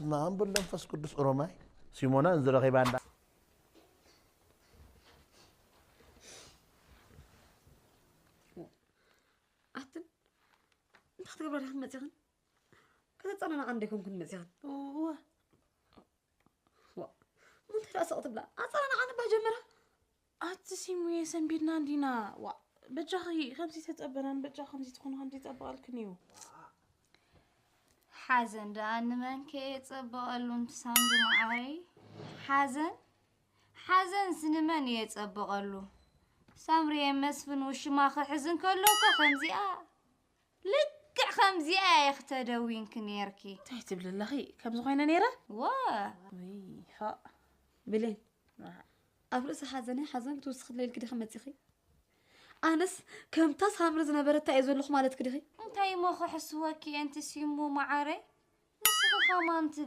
نعم بالنفس قدس أروماي سيمونا انزل أخي بعد أحتن أنت خطير برا هم مزيان كذا أنا عندكم كن مزيان هو مو أنت رأس أطبلا أنا بجمرة أتسيمو يسنبيرنا عندنا بجاخي خمسة تتقبلان بجا خمسة تكون خمسة تتقبل كنيو حزن ده أنا من كي تقبلون تسامر معي حزن سنمان يتقبلوا سامري مسفن وشماخ حزن كله كخمزية لك خمزية يختدوين كنيركي تحتب للخي كم زغينا نيرة واه وي ها بلين أفرس حزن توسخ ليل كده خمتي أنس كم تصامر زنبرة تعيزون لخ مالت كده انتي مخ حسوكي انت سيمو معاري نسخ خمانت